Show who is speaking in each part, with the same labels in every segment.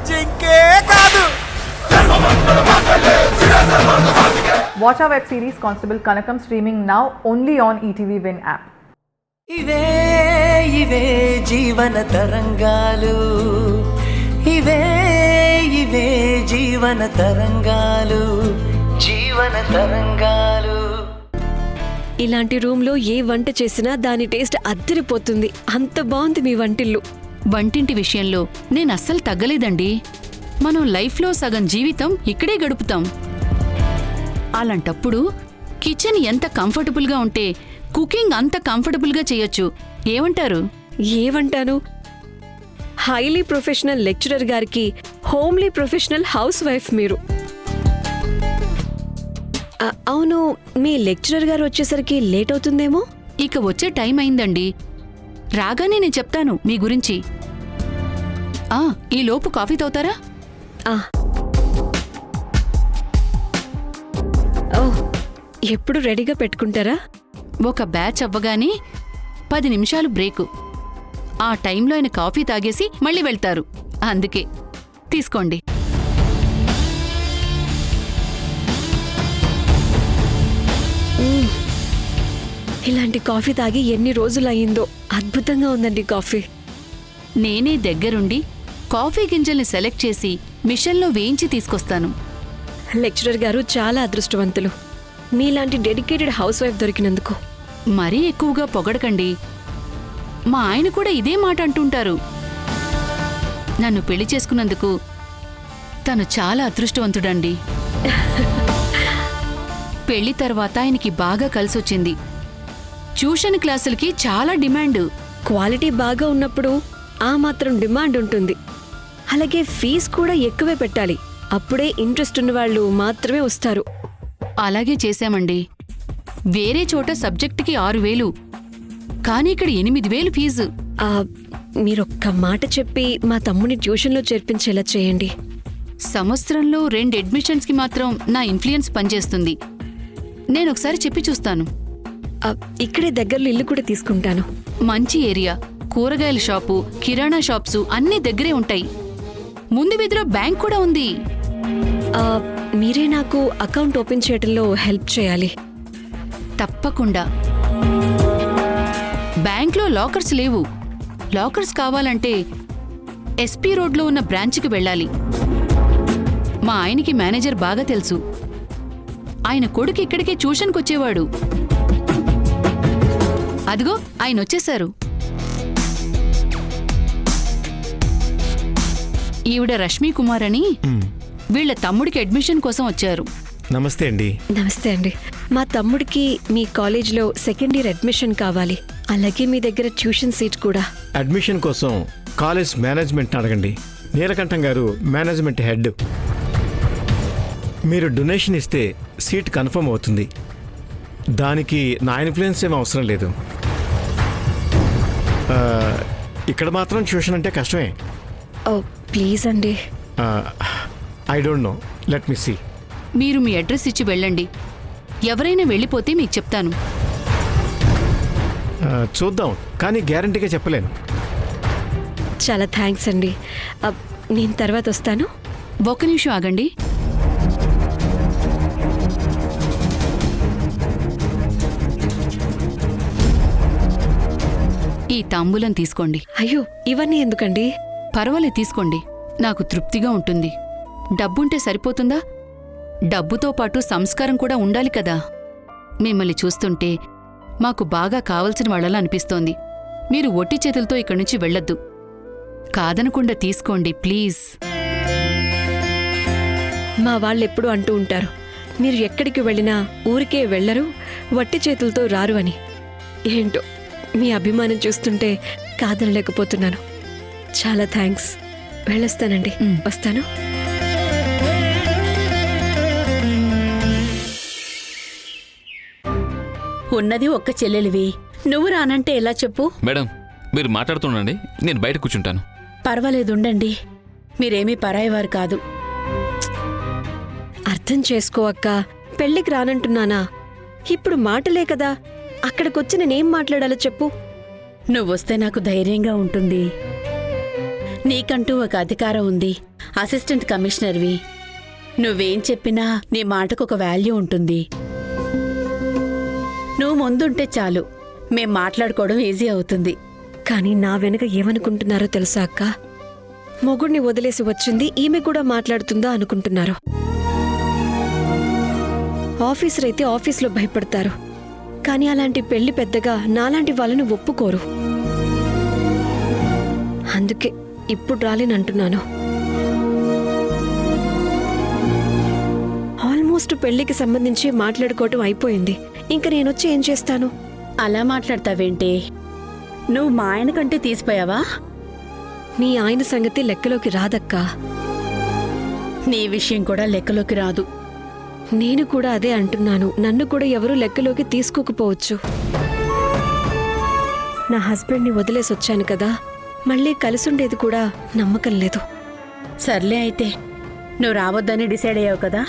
Speaker 1: జింకే కాదు.
Speaker 2: Watch our web series Constable Kanakam streaming now only on ETV Win app.
Speaker 3: ఇవే ఇవే జీవన తరంగాలు, ఇవే ఇవే జీవన తరంగాలు, జీవన తరంగాలు.
Speaker 4: ఇలాంటి రూమ్లో ఏ వంట చేసినా దాని టేస్ట్ అద్దరిపోతుంది. అంత బాగుంది మీ వంటిల్లు.
Speaker 5: వంటింటి విషయంలో నేను అస్సలు తగ్గలేదండి. మనం లైఫ్లో సగం జీవితం ఇక్కడే గడుపుతాం. అలాంటప్పుడు కిచెన్ ఎంత కంఫర్టబుల్గా ఉంటే కుకింగ్ అంత కంఫర్టబుల్గా చేయొచ్చు. ఏమంటారు?
Speaker 4: ఏమంటాను, హైలీ ప్రొఫెషనల్ లెక్చరర్ గారికి హోమ్లీ ప్రొఫెషనల్ హౌస్ వైఫ్ మీరు. అవును, మీ లెక్చరర్ గారు వచ్చేసరికి లేట్ అవుతుందేమో.
Speaker 5: ఇక వచ్చే టైం అయిందండి. రాగానే నేను చెప్తాను మీ గురించి. ఈ లోపు కాఫీ తాగుతారా?
Speaker 4: ఎప్పుడు రెడీగా పెట్టుకుంటారా?
Speaker 5: ఒక బ్యాచ్ అవ్వగానే 10 నిమిషాలు బ్రేకు. ఆ టైంలో ఆయన కాఫీ తాగేసి మళ్ళీ వెళ్తారు. అందుకే తీసుకోండి.
Speaker 4: ఇలాంటి కాఫీ తాగి ఎన్ని రోజులు అయ్యిందో. అద్భుతంగా ఉందండి కాఫీ.
Speaker 5: నేనే దగ్గరుండి కాఫీ గింజల్ని సెలెక్ట్ చేసి మిషన్లో వేయించి తీసుకొస్తాను.
Speaker 4: లెక్చరర్ గారు చాలా అదృష్టవంతులు, మీలాంటి డెడికేటెడ్ హౌస్ వైఫ్ దొరికినందుకు.
Speaker 5: మరీ ఎక్కువగా పొగడకండి. మా ఆయన కూడా ఇదే మాట అంటుంటారు. నన్ను పెళ్లి చేసుకున్నందుకు తను చాలా అదృష్టవంతుడండి. పెళ్లి తర్వాత ఆయనకి బాగా కలిసొచ్చింది. ట్యూషన్ క్లాసులకి చాలా డిమాండ్.
Speaker 4: క్వాలిటీ బాగా ఉన్నప్పుడు ఆ మాత్రం డిమాండ్ ఉంటుంది. అలాగే ఫీజు కూడా ఎక్కువే పెట్టాలి. అప్పుడే ఇంట్రెస్ట్ ఉన్నవాళ్ళు మాత్రమే వస్తారు.
Speaker 5: అలాగే చేశామండి. వేరే చోట సబ్జెక్టుకి 6,000, కానీ ఇక్కడ 8,000 ఫీజు.
Speaker 4: మీరొక్క మాట చెప్పి మా తమ్ముని ట్యూషన్లో చేర్పించేలా చేయండి.
Speaker 5: సంవత్సరంలో 2 అడ్మిషన్స్కి మాత్రం నా ఇన్ఫ్లుయెన్స్ పనిచేస్తుంది. నేనొకసారి చెప్పి చూస్తాను.
Speaker 4: ఇక్కడే దగ్గరలో ఇల్లు కూడా తీసుకుంటాను.
Speaker 5: మంచి ఏరియా, కూరగాయల షాపు, కిరాణా షాప్సు అన్నీ దగ్గరే ఉంటాయి. ముందు వీధిలో బ్యాంక్ కూడా ఉంది.
Speaker 4: మీరే నాకు అకౌంట్ ఓపెన్ చేయడంలో హెల్ప్ చేయాలి.
Speaker 5: తప్పకుండా. బ్యాంక్లో లాకర్స్ లేవు. లాకర్స్ కావాలంటే ఎస్పీ రోడ్లో ఉన్న బ్రాంచ్కి వెళ్ళాలి. మా ఆయనకి మేనేజర్ బాగా తెలుసు. ఆయన కొడుకు ఇక్కడికే ట్యూషన్కొచ్చేవాడు. అదిగో ఆయన వచ్చేశారు. ఈవిడ రష్మీ కుమార్ అని వీళ్ల తమ్ముడికి అడ్మిషన్ కోసం వచ్చారు.
Speaker 6: నమస్తే అండి.
Speaker 4: నమస్తే అండి. మా తమ్ముడికి మీ కాలేజ్లో సెకండ్ ఇయర్ అడ్మిషన్ కావాలి. అలాగే మీ దగ్గర ట్యూషన్ సీట్ కూడా.
Speaker 6: అడ్మిషన్ కోసం కాలేజ్ మేనేజ్మెంట్ అడగండి. నీలకంఠం గారు మేనేజ్మెంట్ హెడ్. మీరు డొనేషన్ ఇస్తే సీట్ కన్ఫర్మ్ అవుతుంది. దానికి నా ఇన్ఫ్లుయెన్స్ ఏం అవసరం లేదు. ఇక్కడ మాత్రం ట్యూషన్ అంటే కష్టమే.
Speaker 4: ఓ ప్లీజ్ అండి.
Speaker 6: I don't know, let me see.
Speaker 5: మీరు మీ అడ్రస్ ఇచ్చి వెళ్ళండి. ఎవరైనా వెళ్ళిపోతే మీకు చెప్తాను.
Speaker 6: చూద్దాం, కానీ గ్యారంటీగా చెప్పలేను.
Speaker 4: చాలా థ్యాంక్స్ అండి. నేను తర్వాత వస్తాను.
Speaker 5: ఒక్క నిమిషం ఆగండి. ఈ తాంబూలం తీసుకోండి.
Speaker 4: అయ్యో, ఇవన్నీ ఎందుకండి?
Speaker 5: పర్వాలేదు, తీసుకోండి. నాకు తృప్తిగా ఉంటుంది. డబ్బుంటే సరిపోతుందా? డబ్బుతో పాటు సంస్కారం కూడా ఉండాలి కదా. మిమ్మల్ని చూస్తుంటే మాకు బాగా కావలసిన వాళ్ళలా అనిపిస్తోంది. మీరు ఒట్టి చేతులతో ఇక్కడి నుంచి వెళ్ళొద్దు. కాదనకుండా తీసుకోండి ప్లీజ్.
Speaker 4: మా వాళ్ళెప్పుడు అంటూ ఉంటారు, మీరు ఎక్కడికి వెళ్ళినా ఊరికే వెళ్లరు, వట్టి చేతులతో రారు అని. ఏంటో మీ అభిమానం చూస్తుంటే కాదనలేకపోతున్నాను. చాలా థ్యాంక్స్. వెళ్ళొస్తానండి. వస్తాను.
Speaker 7: ఉన్నది ఒక్క చెల్లెలివి. నువ్వు రానంటే ఎలా చెప్పు?
Speaker 8: మేడం, మీరు మాట్లాడుతుండండి, నేను బయట కూర్చుంటాను.
Speaker 7: పర్వాలేదుండండి. మీరేమీ పరాయివారు కాదు.
Speaker 4: అర్థం చేసుకో అక్క. పెళ్లికి రానంటున్నానా? ఇప్పుడు మాటలే కదా. అక్కడికొచ్చి నేనేం మాట్లాడాలో చెప్పు.
Speaker 7: నువ్వొస్తే నాకు ధైర్యంగా ఉంటుంది. నీకంటూ ఒక అధికారం ఉంది. అసిస్టెంట్ కమిషనర్వి. నువ్వేం చెప్పినా నీ మాటకు ఒక వాల్యూ ఉంటుంది. నువ్వు ముందుంటే చాలు, మేం మాట్లాడుకోవడం ఈజీ అవుతుంది.
Speaker 4: కానీ నా వెనుక ఏమనుకుంటున్నారో తెలుసా అక్క? మొగుడిని వదిలేసి వచ్చింది ఈమె కూడా మాట్లాడుతుందా అనుకుంటున్నారు. ఆఫీసర్ అయితే ఆఫీసులో భయపడతారు, కానీ అలాంటి పెళ్లి పెద్దగా నాలాంటి వాళ్ళని ఒప్పుకోరు. అందుకే ఇప్పుడు రాలేనంటున్నాను. ఆల్మోస్ట్ పెళ్లికి సంబంధించి మాట్లాడుకోవటం అయిపోయింది. ఇంక నేనొచ్చి ఏం చేస్తాను?
Speaker 7: అలా మాట్లాడతావేంటే? నువ్వు మా ఆయన కంటే తీసిపోయావా?
Speaker 4: మీ ఆయన సంగతి లెక్కలోకి రాదక్కా.
Speaker 7: నీ విషయం కూడా లెక్కలోకి రాదు.
Speaker 4: నేను కూడా అదే అంటున్నాను. నన్ను కూడా ఎవరూ లెక్కలోకి తీసుకోకపోవచ్చు. నా హస్బెండ్ని వదిలేసి వచ్చాను కదా, మళ్ళీ కలిసుండేది కూడా నమ్మకం లేదు.
Speaker 7: సర్లే అయితే, నువ్వు రావద్దని డిసైడ్ అయ్యావు కదా.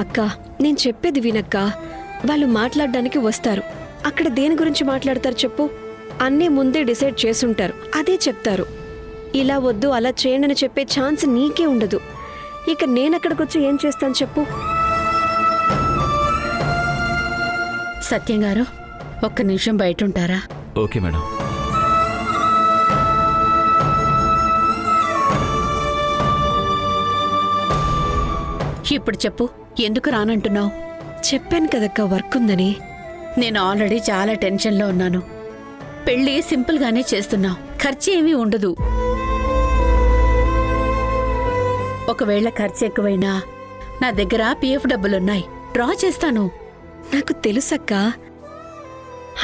Speaker 4: అక్క, నేను చెప్పేది వినక్క. వాళ్ళు మాట్లాడడానికి వస్తారు. అక్కడ దేని గురించి మాట్లాడతారు చెప్పు? అన్నీ ముందే డిసైడ్ చేసుంటారు, అదే చెప్తారు. ఇలా వద్దు అలా చేయండి అని చెప్పే ఛాన్స్ నీకే ఉండదు. ఇక నేనక్కడికొచ్చి ఏం చేస్తాను చెప్పు?
Speaker 7: సత్యం గారు, ఒక్క నిమిషం బయట ఉంటారా?
Speaker 8: Okay madam.
Speaker 7: ఇప్పుడు చెప్పు, ఎందుకు రానంటున్నావు?
Speaker 4: చెప్పాను కదక్క, వర్క్ ఉందని.
Speaker 7: నేను ఆల్రెడీ చాలా టెన్షన్లో ఉన్నాను. పెళ్లి సింపుల్గానే చేస్తున్నావు, ఖర్చు ఏమీ ఉండదు. ఒకవేళ ఖర్చు ఎక్కువైనా నా దగ్గర పిఎఫ్ డబ్బులున్నాయి, డ్రా చేస్తాను.
Speaker 4: నాకు తెలుసక్క,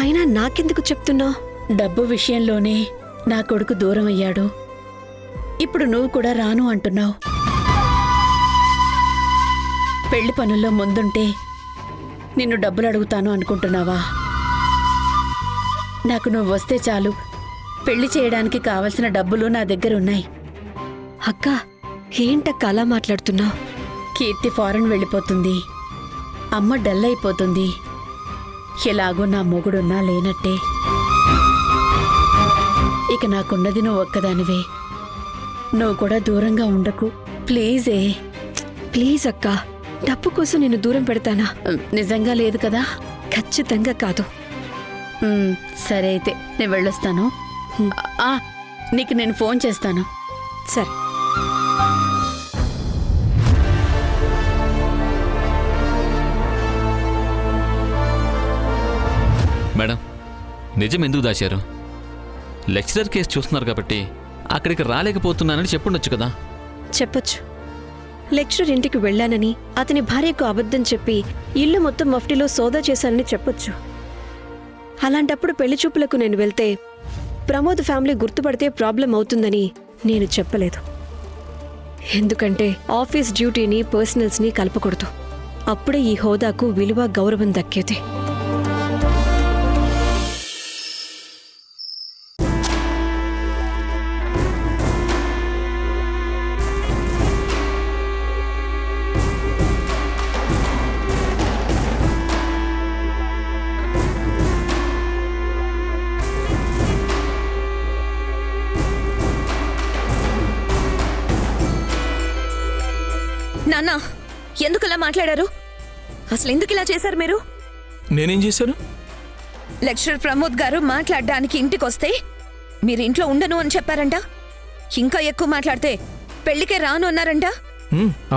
Speaker 4: అయినా నాకెందుకు చెప్తున్నావు?
Speaker 7: డబ్బు విషయంలోనే నా కొడుకు దూరం అయ్యాడు. ఇప్పుడు నువ్వు కూడా రాను అంటున్నావు. పెళ్లి పనుల్లో ముందుంటే నిన్ను డబ్బులు అడుగుతాను అనుకుంటున్నావా? నాకు నువ్వు వస్తే చాలు, పెళ్లి చేయడానికి కావలసిన డబ్బులు నా దగ్గర ఉన్నాయి.
Speaker 4: అక్క, ఏంటక్క అలా మాట్లాడుతున్నావు?
Speaker 7: కీర్తి ఫారెన్ వెళ్ళిపోతుంది, అమ్మ డల్ అయిపోతుంది. ఎలాగో నా మొగుడున్నా లేనట్టే. ఇక నాకున్నది నువ్వు ఒక్కదానివే. నువ్వు కూడా దూరంగా ఉండకు ప్లీజే.
Speaker 4: ప్లీజ్ అక్క, డబ్బు కోసం నిన్ను దూరం పెడతానా?
Speaker 7: నిజంగా లేదు కదా?
Speaker 4: ఖచ్చితంగా కాదు.
Speaker 7: సరే అయితే నేను వెళ్ళొస్తాను. నీకు నేను ఫోన్ చేస్తాను.
Speaker 4: సరే.
Speaker 8: మేడం, నిజం ఎందుకు దాచారు? లెక్చరర్ కేసు చూస్తున్నారు కాబట్టి అక్కడికి రాలేకపోతున్నానని చెప్పుండొచ్చు కదా.
Speaker 4: చెప్పొచ్చు. లెక్చరర్ ఇంటికి వెళ్ళానని, అతని భార్యకు అబద్ధం చెప్పి ఇల్లు మొత్తం మఫ్టీలో సోదా చేశానని చెప్పొచ్చు. అలాంటప్పుడు పెళ్లి చూపులకు నేను వెళ్తే ప్రమోద్ ఫ్యామిలీ గుర్తుపడితే ప్రాబ్లం అవుతుందని నేను చెప్పలేదు. ఎందుకంటే ఆఫీస్ డ్యూటీని పర్సనల్స్ని కలపకూడదు. అప్పుడే ఈ హోదాకు విలువ గౌరవం దక్కేది.
Speaker 1: నాన్న, ఎందుకు అలా మాట్లాడారు? అసలు ఎందుకు ఇలా చేశారు మీరు?
Speaker 6: నేనేం చేశాను?
Speaker 1: లెక్చరర్ ప్రమోద్ గారు మాట్లాడడానికి ఇంటికొస్తే మీరు ఇంట్లో ఉండను అని చెప్పారంట. ఇంకా ఎక్కువ మాట్లాడితే పెళ్లికే రాను అన్నారంట.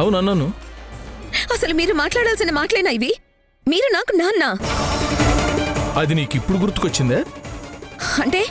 Speaker 6: అవును అన్నాను.
Speaker 1: అసలు మీరు మాట్లాడాల్సిన మాటలేనా ఇవి? మీరు నాకు నాన్న
Speaker 6: అది నీకు ఇప్పుడు గుర్తుకొచ్చిందా?
Speaker 1: అంటే